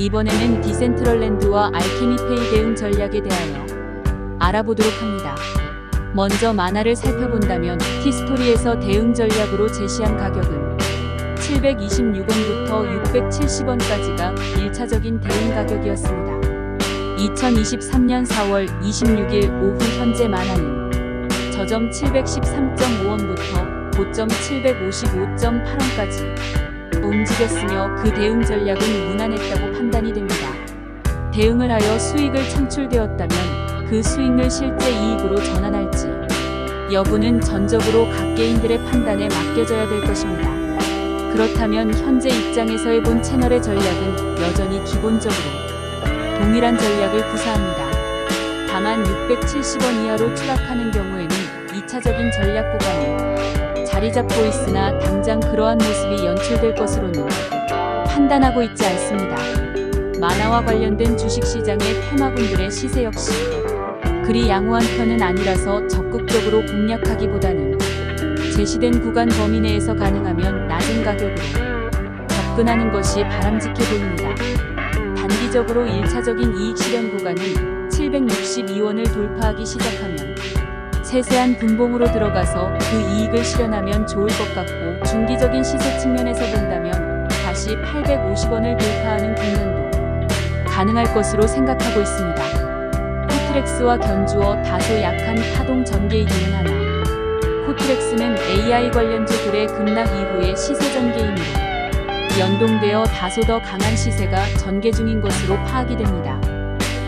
이번에는 디센트럴랜드와 알케미페이 대응 전략에 대하여 알아보도록 합니다. 먼저 만화를 살펴본다면 티스토리에서 대응 전략으로 제시한 가격은 726원부터 670원까지가 1차적인 대응 가격이었습니다. 2023년 4월 26일 오후 현재 만화는 저점 713.5원부터 고점 755.8원까지 움직였으며 그 대응 전략은 무난했다고 판단이 됩니다. 대응을 하여 수익을 창출되었다면 그 수익을 실제 이익으로 전환할지 여부는 전적으로 각 개인들의 판단에 맡겨져야 될 것입니다. 그렇다면 현재 입장에서의 본 채널의 전략은 여전히 기본적으로 동일한 전략을 구사합니다. 다만 670원 이하로 추락하는 경우에는 2차적인 전략 구간이 자리 잡고 있으나 당장 그러한 모습이 연출될 것으로는 판단하고 있지 않습니다. 만화와 관련된 주식시장의 테마군들의 시세 역시 그리 양호한 편은 아니라서 적극적으로 공략하기보다는 제시된 구간 범위 내에서 가능하면 낮은 가격으로 접근하는 것이 바람직해 보입니다. 단기적으로 1차적인 이익 실현 구간은 762원을 돌파하기 시작하면 세세한 분봉으로 들어가서 그 이익을 실현하면 좋을 것 같고, 중기적인 시세 측면에서 본다면 다시 850원을 돌파하는 국면도 가능할 것으로 생각하고 있습니다. 코트렉스와 견주어 다소 약한 파동 전개이기는 하나 코트렉스는 AI 관련주들의 급락 이후의 시세 전개이므로 연동되어 다소 더 강한 시세가 전개 중인 것으로 파악이 됩니다.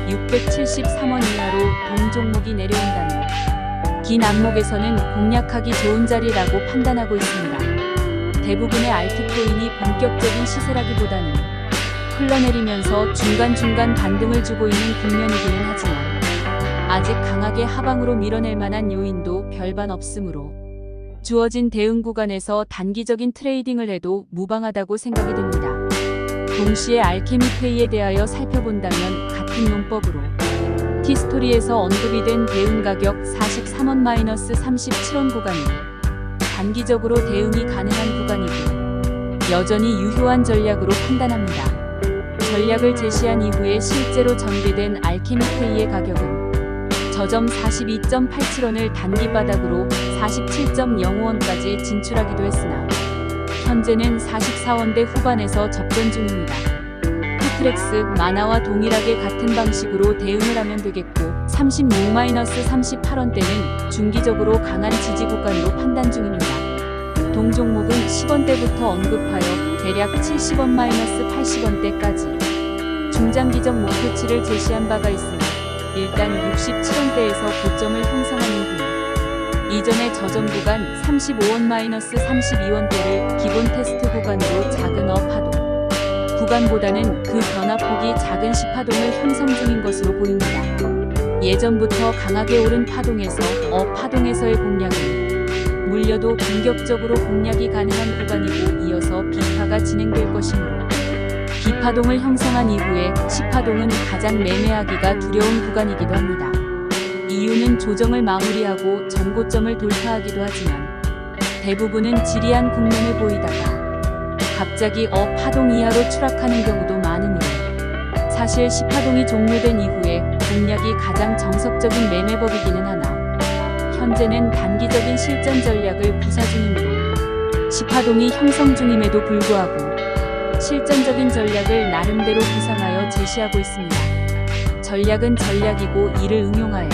673원 이하로 동 종목이 내려온다면 긴 안목에서는 공략하기 좋은 자리라고 판단하고 있습니다. 대부분의 알트코인이 본격적인 시세라기보다는 흘러내리면서 중간중간 반등을 주고 있는 국면이기는 하지만 아직 강하게 하방으로 밀어낼 만한 요인도 별반 없으므로 주어진 대응 구간에서 단기적인 트레이딩을 해도 무방하다고 생각이 됩니다. 동시에 알케미페이에 대하여 살펴본다면 같은 논법으로 티스토리에서 언급이 된 대응 가격 43원-37원 구간은 단기적으로 대응이 가능한 구간이고 여전히 유효한 전략으로 판단합니다. 전략을 제시한 이후에 실제로 전개된 알케미페이의 가격은 저점 42.87원을 단기 바닥으로 47.05원까지 진출하기도 했으나 현재는 44원대 후반에서 접전 중입니다. 코트렉스, 만화와 동일하게 같은 방식으로 대응을 하면 되겠고 36-38원대는 중기적으로 강한 지지 구간으로 판단 중입니다. 동 종목은 10원대부터 언급하여 대략 70원-80원대까지 중장기적 목표치를 제시한 바가 있으며 일단 67원대에서 고점을 형성한 이후 이전의 저점 구간 35원-32원대를 기본 테스트 구간으로 작은 업파동 구간보다는 그 변화폭이 작은 시파동을 형성 중인 것으로 보입니다. 예전부터 강하게 오른 파동에서 파동에서의 공략은 물려도 공격적으로 공략이 가능한 구간이고 이어서 B파가 진행될 것이므로 B파동을 형성한 이후에 C파동은 가장 매매하기가 두려운 구간이기도 합니다. 이유는 조정을 마무리하고 전고점을 돌파하기도 하지만 대부분은 지리한 국면을 보이다가 갑자기 파동 이하로 추락하는 경우도 많으므로 사실 C파동이 종료된 이후에 공략이 가장 정석적인 매매법이기는 하나 현재는 단기적인 실전 전략을 구사 중이므로 C파동이 형성 중임에도 불구하고 실전적인 전략을 나름대로 구상하여 제시하고 있습니다. 전략은 전략이고 이를 응용하여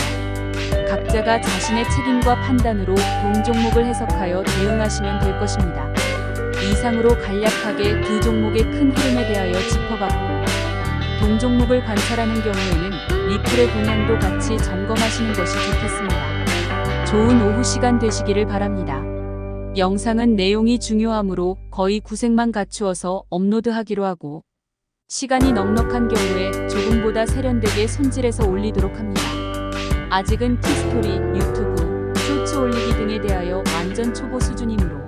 각자가 자신의 책임과 판단으로 동 종목을 해석하여 대응하시면 될 것입니다. 이상으로 간략하게 두 종목의 큰 흐름에 대하여 짚어봤고 동 종목을 관찰하는 경우에는 리플의 동향도 같이 점검하시는 것이 좋겠습니다. 좋은 오후 시간 되시기를 바랍니다. 영상은 내용이 중요하므로 거의 구색만 갖추어서 업로드하기로 하고 시간이 넉넉한 경우에 조금보다 세련되게 손질해서 올리도록 합니다. 아직은 티스토리, 유튜브, 쇼츠 올리기 등에 대하여 완전 초보 수준이므로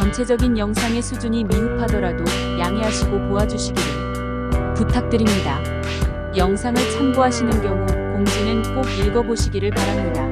전체적인 영상의 수준이 미흡하더라도 양해하시고 보아주시기를 부탁드립니다. 영상을 참고하시는 경우 공지는 꼭 읽어보시기를 바랍니다.